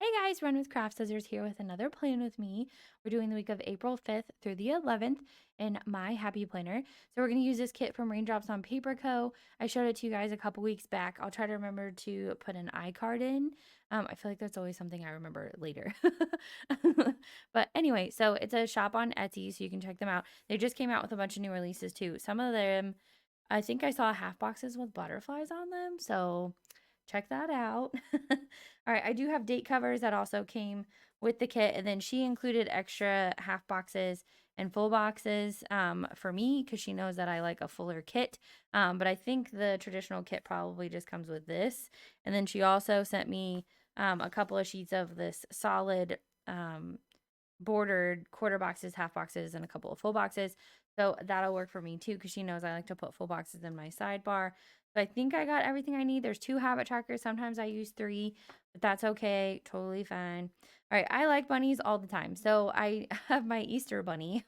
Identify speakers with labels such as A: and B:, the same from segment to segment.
A: Hey guys, Run with Craft Scissors here with another plan with me. We're doing the week of April 5th through the 11th in my Happy Planner. So we're going to use this kit from Raindrops on Paper Co. I showed it to you guys a couple weeks back. I'll try to remember to put an iCard in. I feel like that's always something I remember later. But anyway, so it's a shop on Etsy, so you can check them out. They just came out with a bunch of new releases too. Some of them, I think I saw half boxes with butterflies on them. So check that out. All right, I do have date covers that also came with the kit, and then she included extra half boxes and full boxes for me because she knows that I like a fuller kit. But I think the traditional kit probably just comes with this. And then she also sent me a couple of sheets of this solid bordered quarter boxes, half boxes, and a couple of full boxes. So that'll work for me too because she knows I like to put full boxes in my sidebar. So I think I got everything I need. There's 2 habit trackers. Sometimes I use 3, but that's okay. Totally fine. All right, I like bunnies all the time. So I have my Easter bunny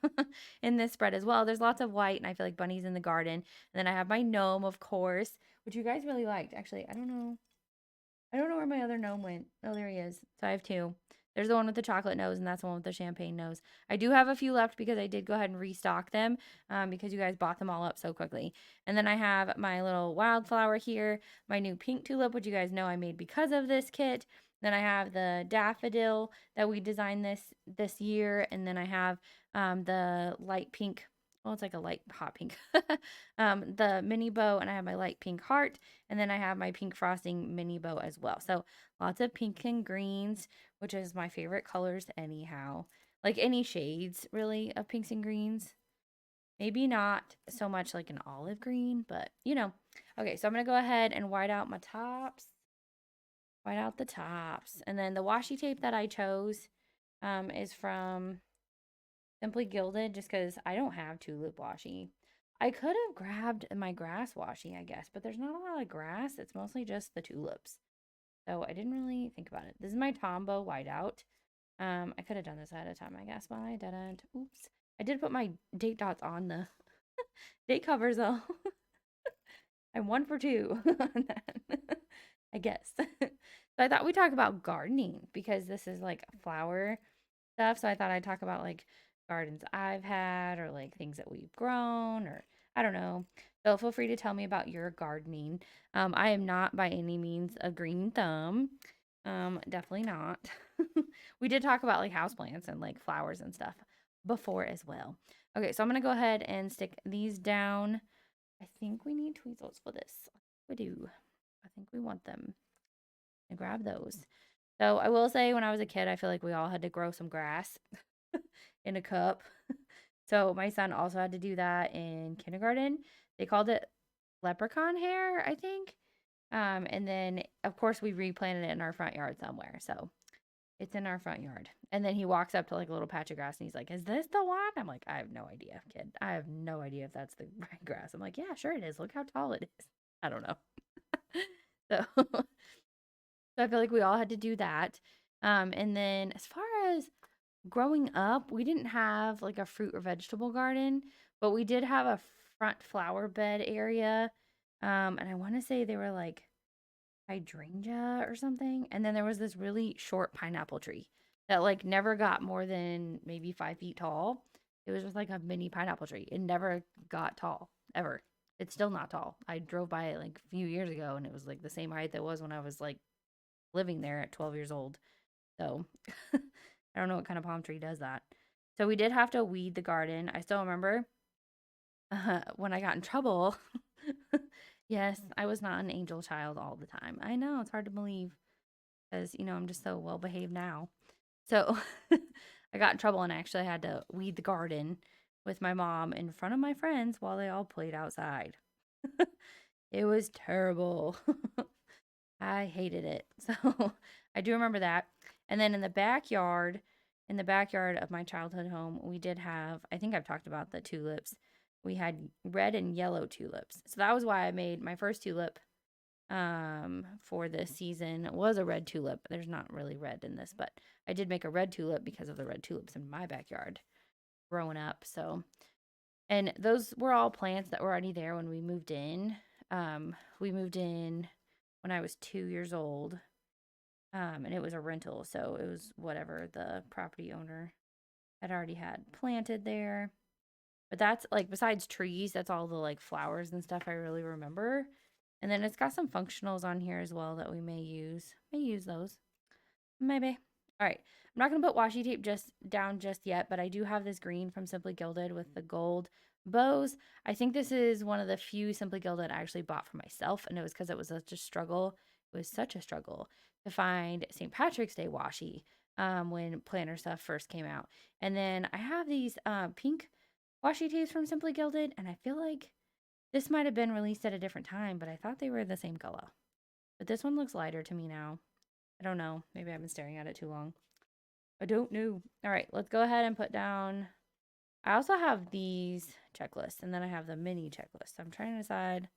A: in this spread as well. There's lots of white, and I feel like bunnies in the garden. And then I have my gnome, of course, which you guys really liked. Actually, I don't know. I don't know where my other gnome went. Oh, there he is. So I have 2. There's the one with the chocolate nose, and that's the one with the champagne nose. I do have a few left because I did go ahead and restock them because you guys bought them all up so quickly. And then I have my little wildflower here, my new pink tulip, which you guys know I made because of this kit. Then I have the daffodil that we designed this year, and then I have the light pink. Well, it's like a light hot pink. The mini bow, and I have my light pink heart, and then I have my pink frosting mini bow as well. So lots of pink and greens, which is my favorite colors anyhow. Like any shades really of pinks and greens. Maybe not so much like an olive green, but you know. Okay, so I'm going to go ahead and white out my tops. White out the tops. And then the washi tape that I chose is from Simply Gilded just because I don't have tulip washi. I could have grabbed my grass washi, I guess, but there's not a lot of grass. It's mostly just the tulips. So I didn't really think about it. This is my Tombow whiteout. I could have done this ahead of time, I guess, but I didn't. Oops. I did put my date dots on the date covers though. I'm 1 for 2 on that, I guess. So I thought we'd talk about gardening because this is like flower stuff. So I thought I'd talk about like gardens I've had or like things that we've grown or I don't know. So feel free to tell me about your gardening. I am not by any means a green thumb. Definitely not. We did talk about like houseplants and like flowers and stuff before as well. Okay, so I'm gonna go ahead and stick these down. I think we need tweezers for this. We do. I think we want them. And grab those. So I will say when I was a kid, I feel like we all had to grow some grass in a cup. So my son also had to do that in kindergarten. They called it leprechaun hair, I think. And then of course we replanted it in our front yard somewhere. So it's in our front yard. And then he walks up to like a little patch of grass and he's like, "Is this the one?" I'm like, "I have no idea, kid. I have no idea if that's the right grass." I'm like, "Yeah, sure it is. Look how tall it is." I don't know. So so I feel like we all had to do that. And then as far as growing up, we didn't have like a fruit or vegetable garden, but we did have a front flower bed area. And I want to say they were like hydrangea or something. And then there was this really short pineapple tree that like never got more than maybe 5 feet tall. It was just like a mini pineapple tree. It never got tall ever. It's still not tall. I drove by it like a few years ago and it was like the same height that it was when I was like living there at 12 years old. So I don't know what kind of palm tree does that. So we did have to weed the garden. I still remember when I got in trouble. Yes, I was not an angel child all the time. I know it's hard to believe because, I'm just so well behaved now. So I got in trouble and I actually had to weed the garden with my mom in front of my friends while they all played outside. It was terrible. I hated it. So I do remember that. And then in the backyard of my childhood home, we did have, I think I've talked about the tulips. We had red and yellow tulips. So that was why I made my first tulip for this season was a red tulip. There's not really red in this, but I did make a red tulip because of the red tulips in my backyard growing up. So, and those were all plants that were already there when we moved in. We moved in when I was 2 years old. And it was a rental, so it was whatever the property owner had already had planted there. But that's like, besides trees, that's all the like flowers and stuff I really remember. And then it's got some functionals on here as well that we may use. May use those. Maybe. All right. I'm not going to put washi tape down just yet, but I do have this green from Simply Gilded with the gold bows. I think this is one of the few Simply Gilded I actually bought for myself, and it was because it was such a struggle. It was such a struggle to find St. Patrick's Day washi when planner stuff first came out. And then I have these pink washi tapes from Simply Gilded, and I feel like this might have been released at a different time, but I thought they were the same color. But this one looks lighter to me now. I don't know. Maybe I've been staring at it too long. I don't know. All right, let's go ahead and put down. I also have these checklists, and then I have the mini checklist. I'm trying to decide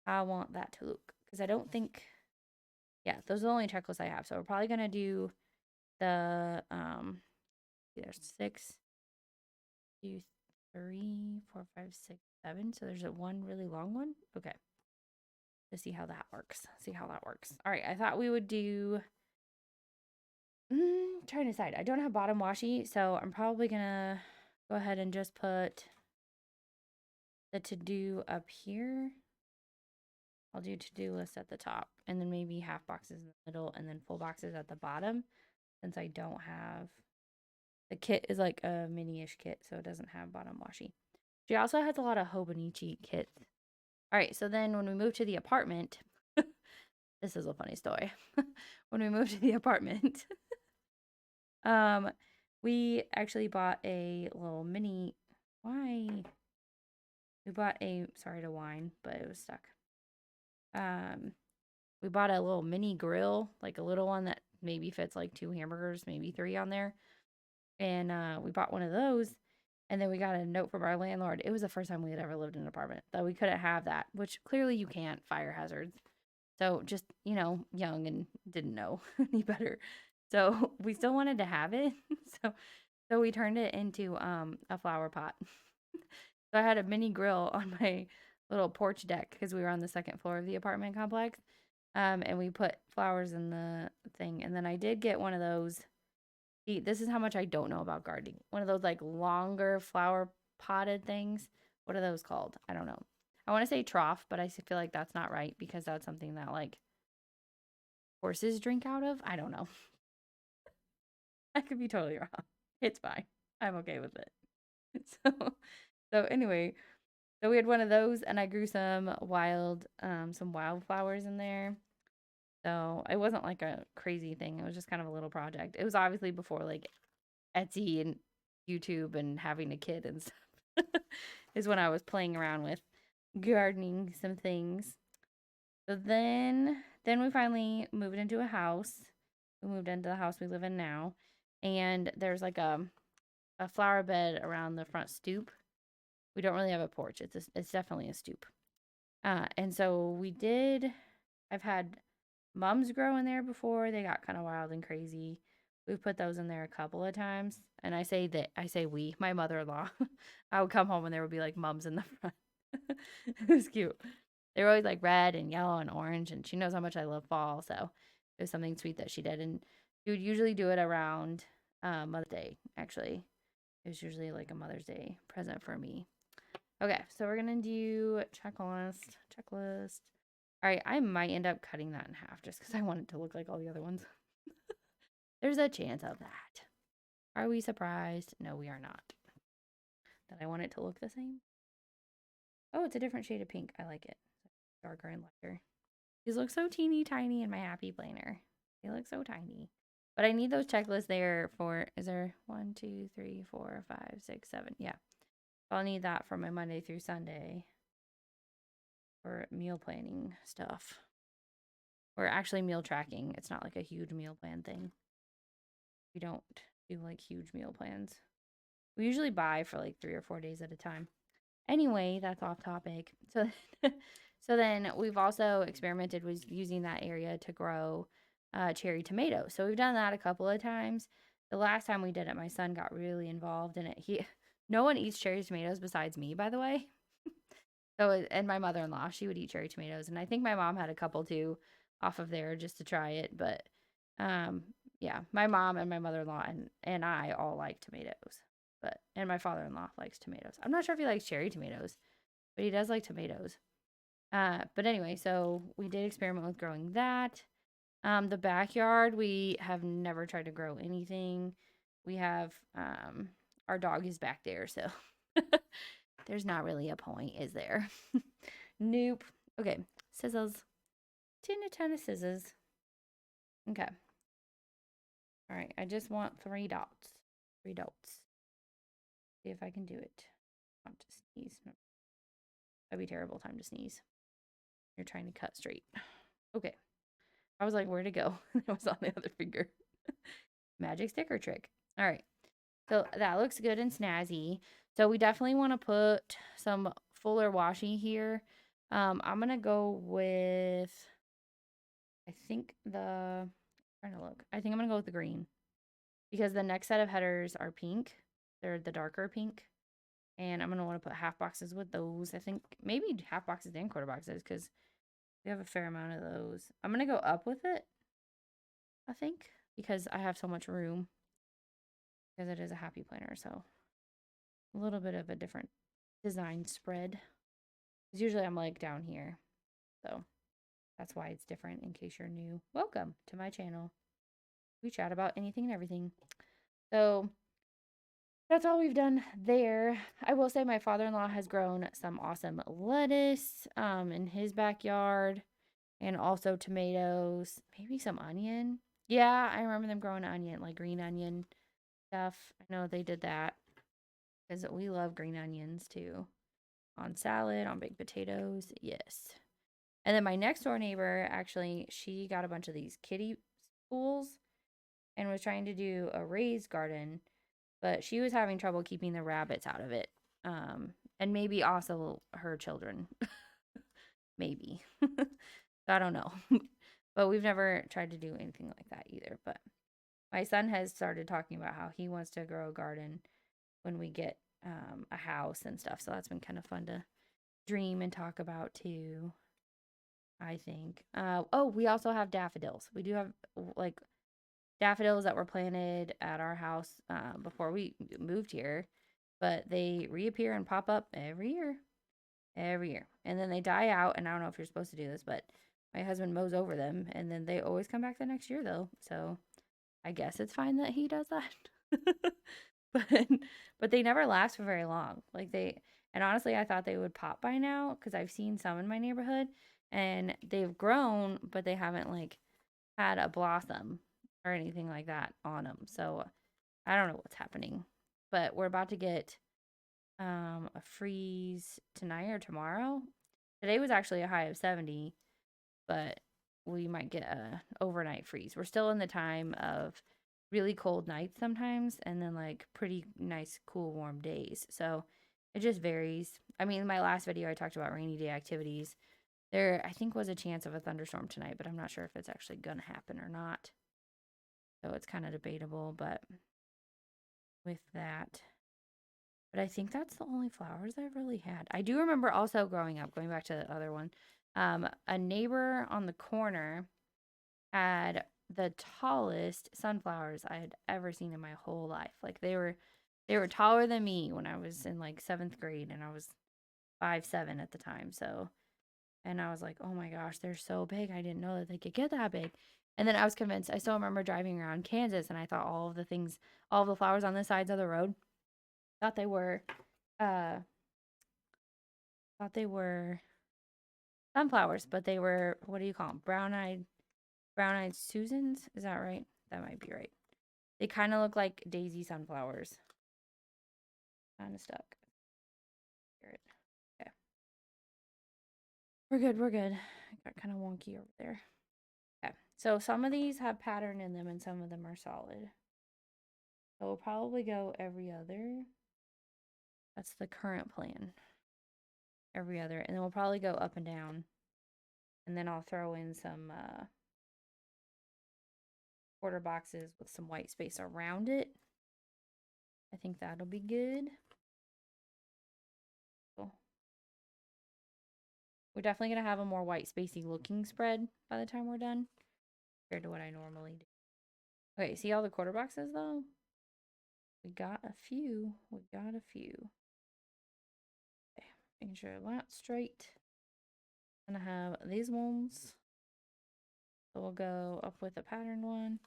A: how I want that to look, because I don't think, yeah, those are the only checklists I have. So we're probably going to do the, there's 6, 2, 3, 4, 5, 6, 7. So there's one really long one. Okay. To see how that works. All right, I thought we would do, trying to decide. I don't have bottom washi, so I'm probably gonna go ahead and just put the to-do up here. I'll do to-do list at the top, and then maybe half boxes in the middle, and then full boxes at the bottom, since I don't have, the kit is like a mini-ish kit, so it doesn't have bottom washi. She also has a lot of Hobonichi kits. All right, so then when we moved to the apartment, this is a funny story. When we moved to the apartment, we actually bought a little mini, why? We bought a, sorry to whine, but it was stuck. We bought a little mini grill, like a little one that maybe fits like 2 hamburgers, maybe 3 on there. And we bought one of those. And then we got a note from our landlord. It was the first time we had ever lived in an apartment that we couldn't have that, which clearly you can't, fire hazards. So just, young and didn't know any better. So we still wanted to have it. So we turned it into a flower pot. So I had a mini grill on my little porch deck because we were on the 2nd floor of the apartment complex. And we put flowers in the thing. And then I did get one of those. See, this is how much I don't know about gardening. One of those like longer flower potted things. What are those called? I don't know. I want to say trough, but I feel like that's not right because that's something that like horses drink out of. I don't know. I could be totally wrong. It's fine. I'm okay with it. So anyway, so we had one of those, and I grew some wildflowers in there. So it wasn't like a crazy thing. It was just kind of a little project. It was obviously before like Etsy and YouTube and having a kid and stuff. Is when I was playing around with gardening some things. So then we finally moved into a house. We moved into the house we live in now, and there's like a flower bed around the front stoop. We don't really have a porch. It's definitely a stoop. And so I've had mums grow in there before. They got kind of wild and crazy. We've put those in there a couple of times. And I say we, my mother-in-law. I would come home and there would be like mums in the front. It was cute. They were always like red and yellow and orange, and she knows how much I love fall, so it was something sweet that she did. And she would usually do it around Mother's Day, actually. It was usually like a Mother's Day present for me. Okay, so we're gonna do checklist. All right, I might end up cutting that in half just because I want it to look like all the other ones. There's a chance of that. Are we surprised? No, we are not. That I want it to look the same. Oh, it's a different shade of pink. I like it. Darker and lighter. These look so teeny tiny in my happy planner. They look so tiny. But I need those checklists there for, is there 1, 2, 3, 4, 5, 6, 7? Yeah. I'll need that for my Monday through Sunday for meal planning stuff. Or actually meal tracking. It's not like a huge meal plan thing. We don't do like huge meal plans. We usually buy for like 3 or 4 days at a time. Anyway, that's off topic. So then we've also experimented with using that area to grow cherry tomatoes. So we've done that a couple of times. The last time we did it, my son got really involved in it. No one eats cherry tomatoes besides me, by the way. And my mother-in-law, she would eat cherry tomatoes. And I think my mom had a couple too off of there just to try it. But Yeah, my mom and my mother-in-law and I all like tomatoes, and my father-in-law likes tomatoes. I'm not sure if he likes cherry tomatoes, but he does like tomatoes. But anyway, so we did experiment with growing that. The backyard, we have never tried to grow anything. We have our dog is back there, so there's not really a point, is there? Nope. Okay, scissors. Tin of scissors. Okay. All right, I just want 3 dots. 3 dots. See if I can do it. Want to sneeze. That'd be a terrible time to sneeze. You're trying to cut straight. Okay. I was like, where'd it go? It was on the other finger. Magic sticker trick. All right. So that looks good and snazzy. So we definitely want to put some fuller washi here. I'm going to go with, I think I'm trying to look. I think I'm going to go with the green because the next set of headers are pink. They're the darker pink. And I'm going to want to put half boxes with those. I think maybe half boxes and quarter boxes because we have a fair amount of those. I'm going to go up with it, I think, because I have so much room because it is a happy planner. So a little bit of a different design spread. Because usually I'm like down here. So that's why it's different in case you're new. Welcome to my channel. We chat about anything and everything. So that's all we've done there. I will say my father-in-law has grown some awesome lettuce in his backyard and also tomatoes, maybe some onion. Yeah, I remember them growing onion, like green onion stuff. I know they did that because we love green onions too. On salad, on baked potatoes, yes. And then my next door neighbor, actually, she got a bunch of these kiddie pools and was trying to do a raised garden, but she was having trouble keeping the rabbits out of it. And maybe also her children. Maybe. I don't know. But we've never tried to do anything like that either. But my son has started talking about how he wants to grow a garden when we get a house and stuff. So that's been kind of fun to dream and talk about too, I think. Oh, we also have daffodils. We do have like daffodils that were planted at our house before we moved here, but they reappear and pop up every year. Every year. And then they die out. And I don't know if you're supposed to do this, but my husband mows over them. And then they always come back the next year, though. So I guess it's fine that he does that. but but they never last for very long. And honestly, I thought they would pop by now because I've seen some in my neighborhood and they've grown, but they haven't like had a blossom or anything like that on them. So I don't know what's happening. But we're about to get a freeze tonight or tomorrow. Today was actually a high of 70, but we might get a overnight freeze. We're still in the time of really cold nights sometimes and then like pretty nice cool warm days. So it just varies. I mean, my last video I talked about rainy day activities. There I think was a chance of a thunderstorm tonight, but I'm not sure if it's actually going to happen or not. So it's kind of debatable, but with that, but I think that's the only flowers I've really had. I do remember also growing up, going back to the other one, a neighbor on the corner had the tallest sunflowers I had ever seen in my whole life. Like they were taller than me when I was in like 7th grade and I was 5'7" at the time. So, and I was like, oh my gosh, they're so big. I didn't know that they could get that big. And then I was convinced. I still remember driving around Kansas and I thought all of the flowers on the sides of the road, thought they were uh thought they were sunflowers, but they were, what do you call them? Brown-eyed Susans? Is that right? That might be right. They kind of look like daisy sunflowers. Kind of stuck. Okay. We're good. I got kind of wonky over there. Okay. So some of these have pattern in them and some of them are solid. So we'll probably go every other. That's the current plan. Every other. And then we'll probably go up and down. And then I'll throw in some quarter boxes with some white space around it. I think that'll be good. Cool. We're definitely going to have a more white spacey looking spread by the time we're done compared to what I normally do. Okay, see all the quarter boxes though? We got a few. We got a few. Okay, making sure that's straight. I'm gonna have these ones. So we'll go up with a patterned one.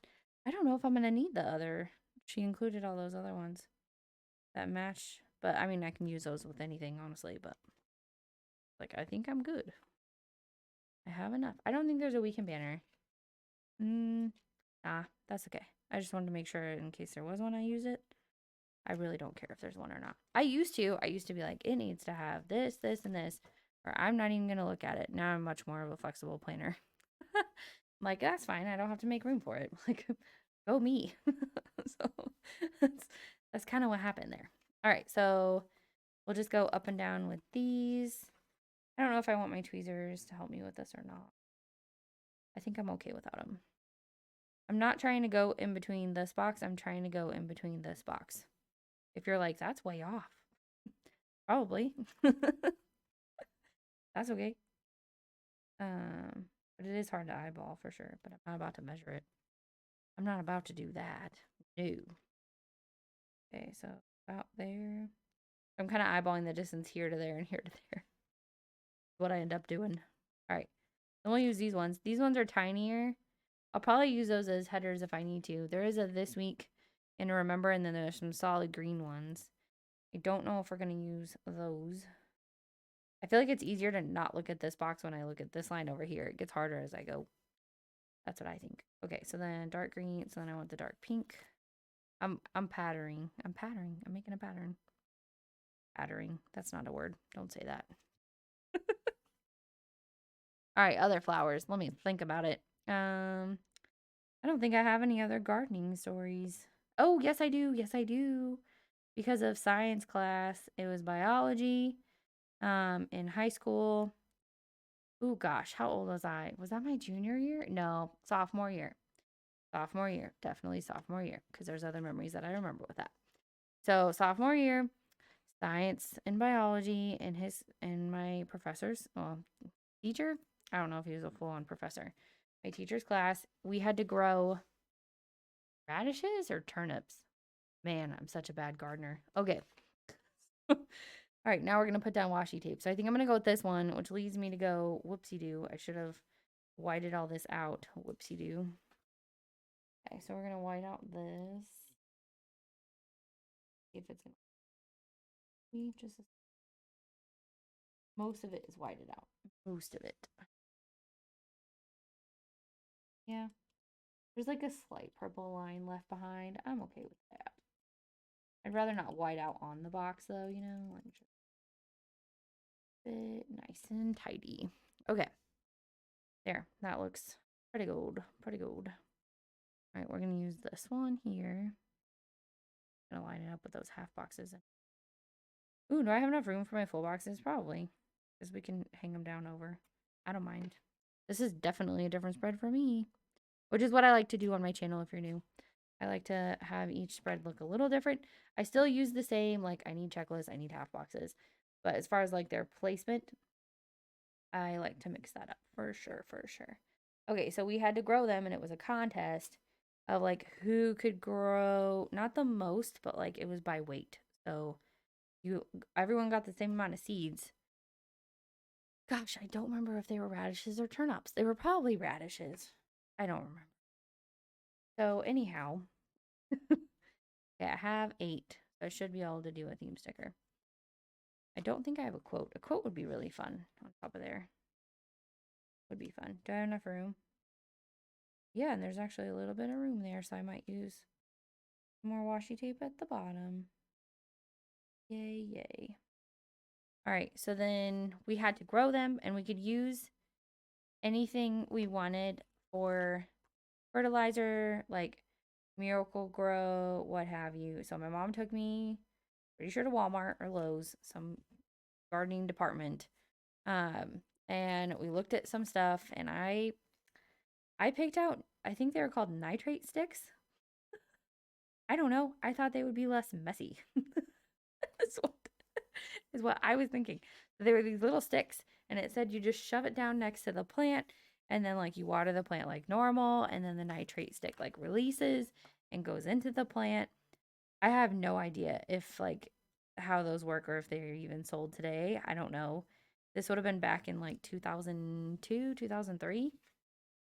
A: I don't know if I'm gonna need the other. She included all those other ones that match. But I mean, I can use those with anything, honestly. But like, I think I'm good. I have enough. I don't think there's a weekend banner. Nah, that's okay. I just wanted to make sure in case there was one, I use it. I really don't care if there's one or not. I used to be like, it needs to have this, this, and this, or I'm not even gonna look at it. Now I'm much more of a flexible planner. I'm like, that's fine. I don't have to make room for it. Like, go me. So that's kind of what happened there. All right, so we'll just go up and down with these. I don't know if I want my tweezers to help me with this or not. I think I'm okay without them. I'm not trying to go in between this box. I'm trying to go in between this box. If you're like, that's way off. Probably. That's okay. But it is hard to eyeball for sure, but I'm not about to measure it. I'm not about to do that. No. Okay, so about there. I'm kind of eyeballing the distance here to there and here to there. What I end up doing. All right. Then we'll use these ones. These ones are tinier. I'll probably use those as headers if I need to. There is a this week and remember, and then there's some solid green ones. I don't know if we're going to use those. I feel like it's easier to not look at this box when I look at this line over here. It gets harder as I go. That's what I think. Okay, so then dark green. So then I want the dark pink. I'm patterning. I'm making a pattern. Patterning. That's not a word. Don't say that. All right, other flowers. Let me think about it. I don't think I have any other gardening stories. Oh, yes, I do. Yes, I do. Because of science class, it was biology. In high school. Oh gosh, how old was I? Was that my junior year? No, sophomore year. Sophomore year, definitely sophomore year, because there's other memories that I remember with that. So sophomore year, science and biology, and my professor's teacher. I don't know if he was a full-on professor. My teacher's class, we had to grow radishes or turnips. Man, I'm such a bad gardener. Okay. All right, now we're going to put down washi tape. So I think I'm going to go with this one, which leads me to go, whoopsie-doo. I should have whited all this out. Whoopsie-doo. Okay, so we're going to white out this. See if it's going to be just most of it is whited out. Most of it. Yeah. There's like a slight purple line left behind. I'm okay with that. I'd rather not white out on the box though, you know, like just bit nice and tidy. Okay. There. That looks pretty good. Pretty good. All right, we're going to use this one here. I'm going to line it up with those half boxes. Ooh, do I have enough room for my full boxes? Probably. Because we can hang them down over. I don't mind. This is definitely a different spread for me. Which is what I like to do on my channel if you're new. I like to have each spread look a little different. I still use the same, like I need checklists, I need half boxes. But as far as like their placement, I like to mix that up for sure, for sure. Okay, so we had to grow them and it was a contest of like who could grow, not the most, but like it was by weight. So everyone got the same amount of seeds. Gosh, I don't remember if they were radishes or turnips. They were probably radishes. I don't remember. So anyhow, yeah, I have 8. So I should be able to do a theme sticker. I don't think I have a quote. A quote would be really fun on top of there. Would be fun. Do I have enough room? Yeah, and there's actually a little bit of room there, so I might use more washi tape at the bottom. Yay, yay. All right, so then we had to grow them, and we could use anything we wanted for fertilizer, like Miracle Grow, what have you. So my mom took me, pretty sure to Walmart or Lowe's, some gardening department. And we looked at some stuff, and I picked out, I think they were called nitrate sticks. I don't know. I thought they would be less messy. Is what I was thinking. There were these little sticks, and it said you just shove it down next to the plant, and then like you water the plant like normal, and then the nitrate stick like releases and goes into the plant. I have no idea if like how those work or if they're even sold today. I don't know. This would have been back in like 2002, 2003,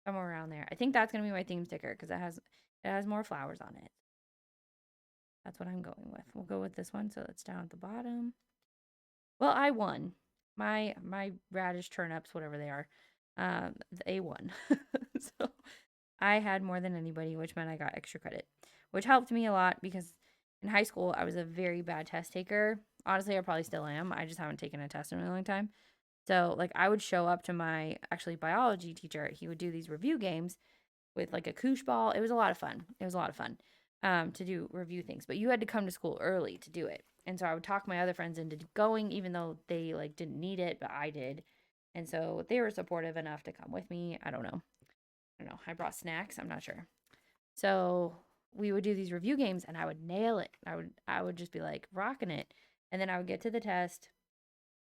A: somewhere around there. I think that's going to be my theme sticker because it has more flowers on it. That's what I'm going with. We'll go with this one, so it's down at the bottom. Well, I won. My radish turnips, whatever they are, they won. So I had more than anybody, which meant I got extra credit, which helped me a lot because in high school I was a very bad test taker. Honestly, I probably still am. I just haven't taken a test in a really long time. So like I would show up to my actually biology teacher. He would do these review games with like a koosh ball. It was a lot of fun. It was a lot of fun to do review things, but you had to come to school early to do it. And so I would talk my other friends into going, even though they like didn't need it, but I did. And so they were supportive enough to come with me. I don't know. I brought snacks. I'm not sure. So we would do these review games and I would nail it. I would just be like rocking it. And then I would get to the test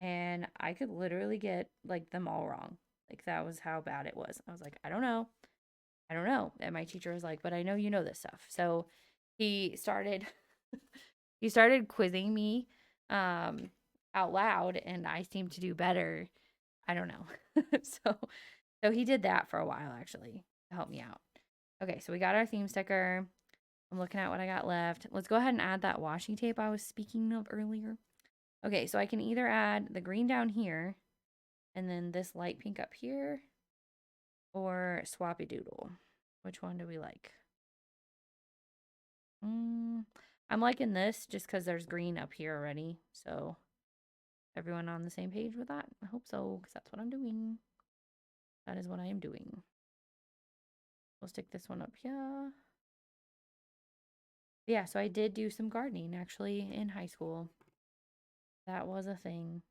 A: and I could literally get like them all wrong. Like that was how bad it was. I was like, I don't know. I don't know. And my teacher was like, but I know you know this stuff. So he started he started quizzing me out loud and I seemed to do better. I don't know. So he did that for a while actually to help me out. Okay, so we got our theme sticker. I'm looking at what I got left. Let's go ahead and add that washi tape I was speaking of earlier. Okay, so I can either add the green down here and then this light pink up here or swappy doodle. Which one do we like? I'm liking this just because there's green up here already. So everyone on the same page with that? I hope so, because that's what I'm doing. That is what I am doing. We'll stick this one up here. Yeah, so I did do some gardening actually in high school. That was a thing.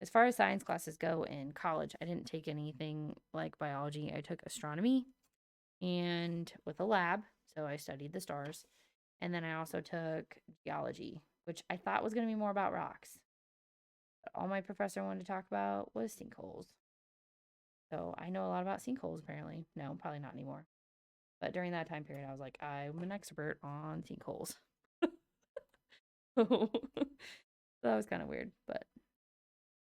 A: As far as science classes go in college, I didn't take anything like biology. I took astronomy and with a lab, so I studied the stars. And then I also took geology, which I thought was going to be more about rocks. But all my professor wanted to talk about was sinkholes. So I know a lot about sinkholes apparently. No, probably not anymore. But during that time period, I was like, I'm an expert on sinkholes. So that was kind of weird, but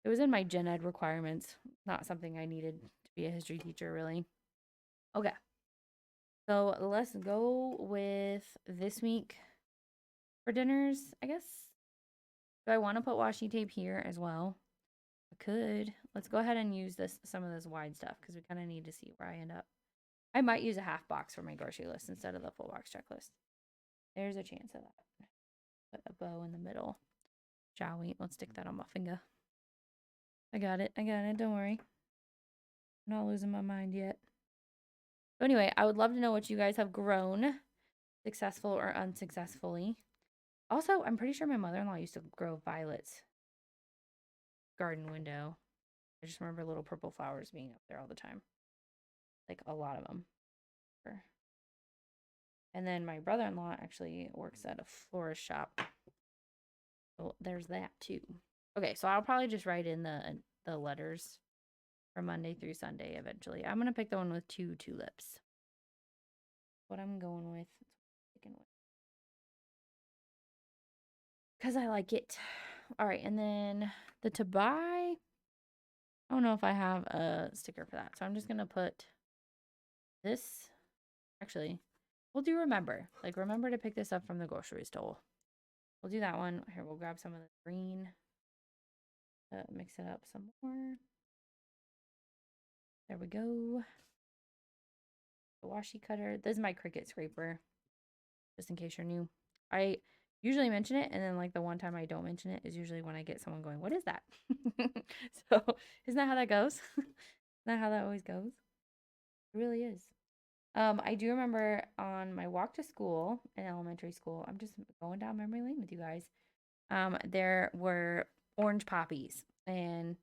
A: it was in my gen ed requirements, not something I needed to be a history teacher, really. Okay, so let's go with this week for dinners, I guess. Do I want to put washi tape here as well? I could. Let's go ahead and use some of this wide stuff because we kind of need to see where I end up. I might use a half box for my grocery list instead of the full box checklist. There's a chance of that. Put a bow in the middle. Shall we? Let's stick that on my finger. I got it. Don't worry. I'm not losing my mind yet. So anyway, I would love to know what you guys have grown, successful or unsuccessfully. Also, I'm pretty sure my mother-in-law used to grow violets. Garden window. I just remember little purple flowers being up there all the time. Like a lot of them. And then my brother-in-law actually works at a florist shop. So there's that too. Okay, so I'll probably just write in the letters from Monday through Sunday eventually. I'm gonna pick the one with 2 tulips. What I'm going with. Because I like it. All right, and then the to buy. I don't know if I have a sticker for that. So I'm just gonna put this. Actually, we'll do remember. Like remember to pick this up from the grocery store. We'll do that one. Here, we'll grab some of the green. Mix it up some more. There we go. The washi cutter. This is my Cricut scraper, just in case you're new. I usually mention it, and then like the one time I don't mention it is usually when I get someone going, "What is that?" So isn't that how that goes? Isn't that how that always goes? It really is. I do remember on my walk to school in elementary school, I'm just going down memory lane with you guys. There were orange poppies, and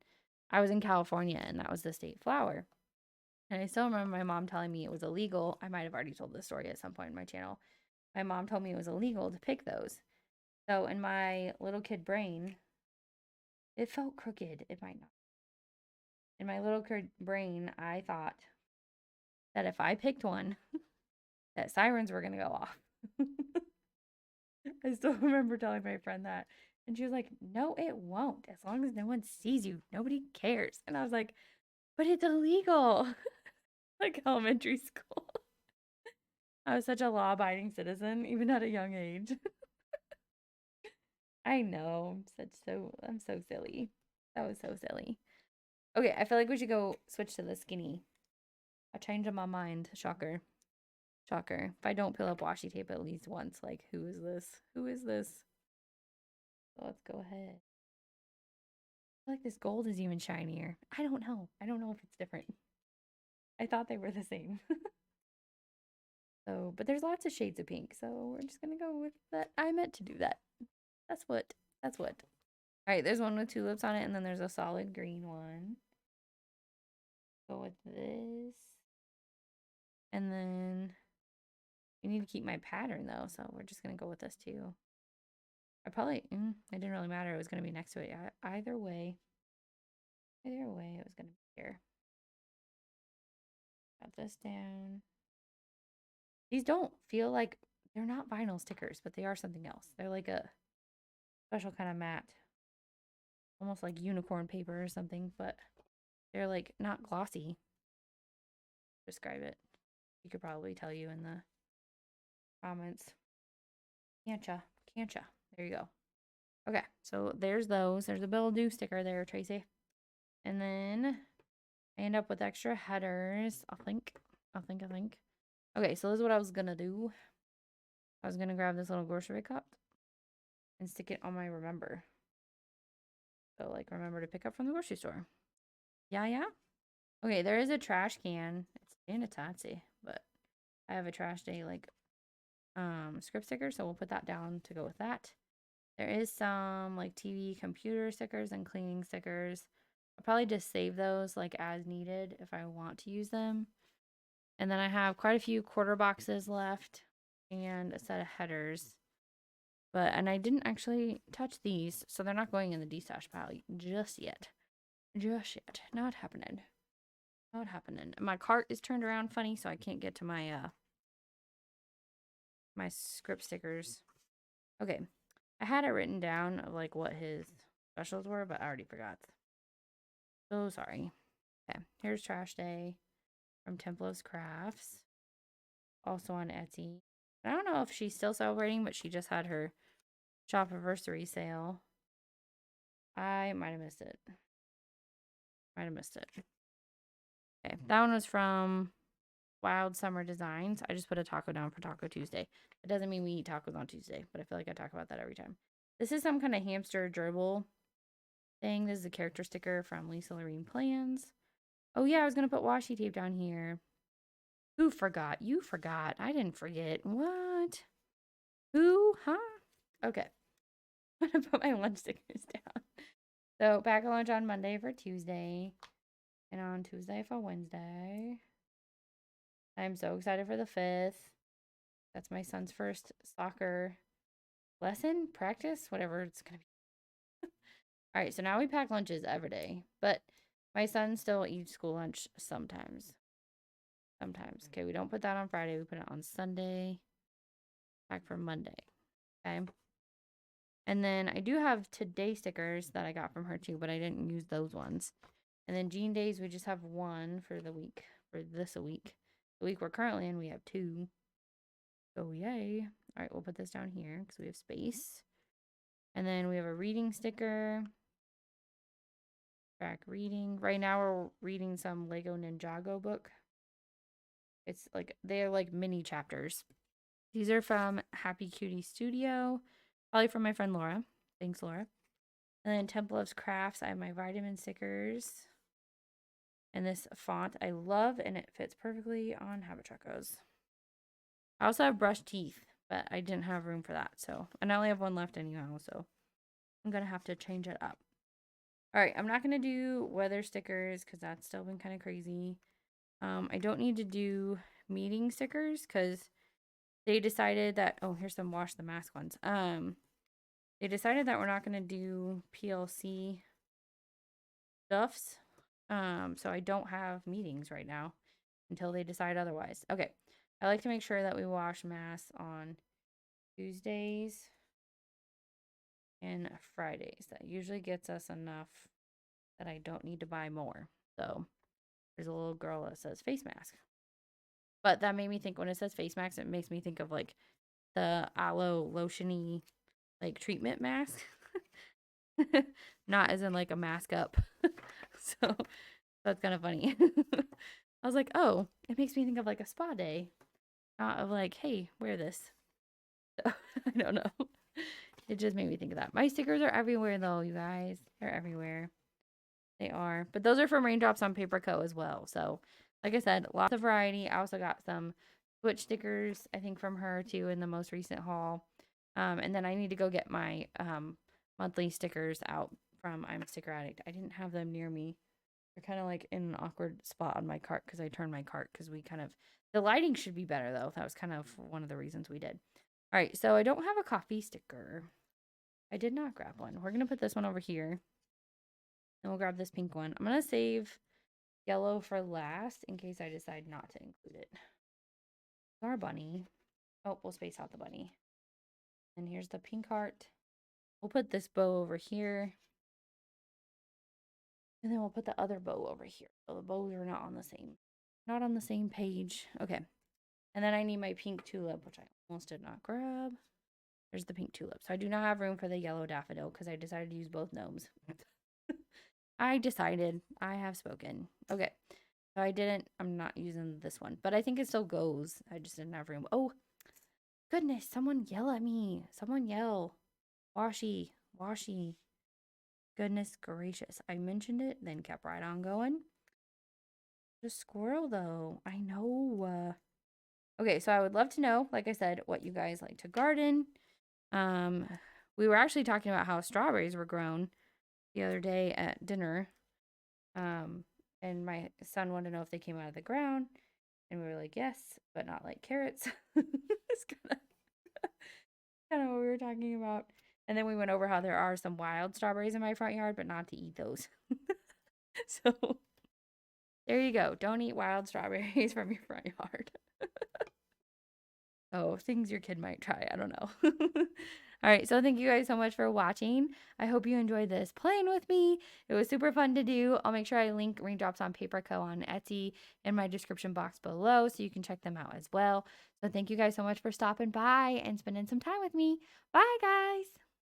A: I was in California, and that was the state flower. And I still remember my mom telling me it was illegal. I might have already told this story at some point in my channel. My mom told me it was illegal to pick those. So in my little kid brain, it felt crooked. It might not. In my little brain, I thought that if I picked one, that sirens were gonna go off. I still remember telling my friend that. And she was like, no, it won't. As long as no one sees you, nobody cares. And I was like, but it's illegal. Like elementary school. I was such a law abiding citizen, even at a young age. I know. I'm so silly. That was so silly. Okay, I feel like we should go switch to the skinny. I changed my mind. Shocker. Shocker. If I don't peel up washi tape at least once, like, who is this? Who is this? So let's go ahead. I feel like this gold is even shinier. I don't know. I don't know if it's different. I thought they were the same. So, but there's lots of shades of pink, so we're just gonna go with that. I meant to do that. That's what. That's what. All right, there's one with tulips on it, and then there's a solid green one. Go with this. And then I need to keep my pattern though, so we're just gonna go with this too. I probably, it didn't really matter. It was gonna be next to it. Either way, it was gonna be here. Got this down. These don't feel like, they're not vinyl stickers, but they are something else. They're like a special kind of matte, almost like unicorn paper or something, but they're like not glossy. Describe it. You could probably tell you in the comments. Can't ya? There you go. Okay, so there's those. There's a Bill Do sticker there, Tracy. And then I end up with extra headers, I think. Okay, so this is what I was gonna do. I was gonna grab this little grocery cup and stick it on my remember. So, like, remember to pick up from the grocery store. Yeah? Okay, there is a trash can. It's in a Tatsy, but I have a trash day, like, script sticker, so we'll put that down to go with that. There is some, like, TV, computer stickers and cleaning stickers. I'll probably just save those, like, as needed if I want to use them. And then I have quite a few quarter boxes left and a set of headers. And I didn't actually touch these, so they're not going in the destash pile just yet. Not happening. My cart is turned around funny, so I can't get to my my script stickers. Okay. I had it written down of like what his specials were, but I already forgot. So sorry. Okay. Here's Trash Day from Templos Crafts. Also on Etsy. I don't know if she's still celebrating, but she just had her shop anniversary sale. I might have missed it. Okay. That one was from Wild Summer Designs. I just put a taco down for Taco Tuesday. It doesn't mean we eat tacos on Tuesday, but I feel like I talk about that every time. This is some kind of hamster gerbil thing. This is a character sticker from Lisa Lorene Plans. Oh yeah, I was gonna put washi tape down here. Who forgot? You forgot. I didn't forget. What? Who? Huh? Okay. I'm gonna put my lunch stickers down. So pack a lunch on Monday for Tuesday. And on Tuesday for Wednesday. I'm so excited for the 5th. That's my son's first soccer lesson, practice, whatever it's going to be. All right, so now we pack lunches every day. But my son still eats school lunch sometimes. Okay, we don't put that on Friday. We put it on Sunday. Pack for Monday. Okay. And then I do have today stickers that I got from her too, but I didn't use those ones. And then Jean Days, we just have one for the week, for this a week. The week we're currently in, we have 2. So yay. All right, we'll put this down here because we have space. And then we have a reading sticker. Track reading. Right now we're reading some Lego Ninjago book. It's like, they're like mini chapters. These are from Happy Cutie Studio. Probably from my friend Laura. Thanks, Laura. And then Temple of Crafts, I have my vitamin stickers. And this font I love, and it fits perfectly on Habachakos. I also have brushed teeth, but I didn't have room for that. So, and I only have one left anyhow, so I'm going to have to change it up. All right, I'm not going to do weather stickers because that's still been kind of crazy. I don't need to do meeting stickers because they decided that, oh, here's some wash the mask ones. They decided that we're not going to do PLC stuffs. So I don't have meetings right now until they decide otherwise. Okay. I like to make sure that we wash masks on Tuesdays and Fridays. That usually gets us enough that I don't need to buy more. So there's a little girl that says face mask. But that made me think when it says face mask, it makes me think of like the aloe lotiony like treatment mask. Not as in like a mask up. So that's kind of funny. I was like, oh, it makes me think of like a spa day. Not of like, hey, wear this. So, I don't know. It just made me think of that. My stickers are everywhere though, you guys. They're everywhere. They are. But those are from Raindrops on Paper Co. as well. So, like I said, lots of variety. I also got some Switch stickers, I think, from her too in the most recent haul. And then I need to go get my monthly stickers out from I'm a Sticker Addict. I didn't have them near me. They're kind of like in an awkward spot on my cart because I turned my cart because we kind of, the lighting should be better though. That was kind of one of the reasons we did. All right, so I don't have a coffee sticker. I did not grab one. We're going to put this one over here. And we'll grab this pink one. I'm going to save yellow for last in case I decide not to include it. Our bunny. Oh, we'll space out the bunny. And here's the pink heart. We'll put this bow over here. And then we'll put the other bow over here. So the bows are not on the same page. Okay. And then I need my pink tulip, which I almost did not grab. There's the pink tulip. So I do not have room for the yellow daffodil because I decided to use both gnomes. I decided. I have spoken. Okay. So I'm not using this one. But I think it still goes. I just didn't have room. Oh, goodness. Someone yell at me. Someone yell. Washy. Washy. Goodness gracious. I mentioned it, then kept right on going. The squirrel, though. I know. Okay, so I would love to know, like I said, what you guys like to garden. We were actually talking about how strawberries were grown the other day at dinner. And my son wanted to know if they came out of the ground. And we were like, yes, but not like carrots. It's kind of what we were talking about. And then we went over how there are some wild strawberries in my front yard, but not to eat those. So there you go. Don't eat wild strawberries from your front yard. Oh, things your kid might try. I don't know. All right. So thank you guys so much for watching. I hope you enjoyed this playing with me. It was super fun to do. I'll make sure I link Raindrops on Paper Co. on Etsy in my description box below so you can check them out as well. So thank you guys so much for stopping by and spending some time with me. Bye, guys.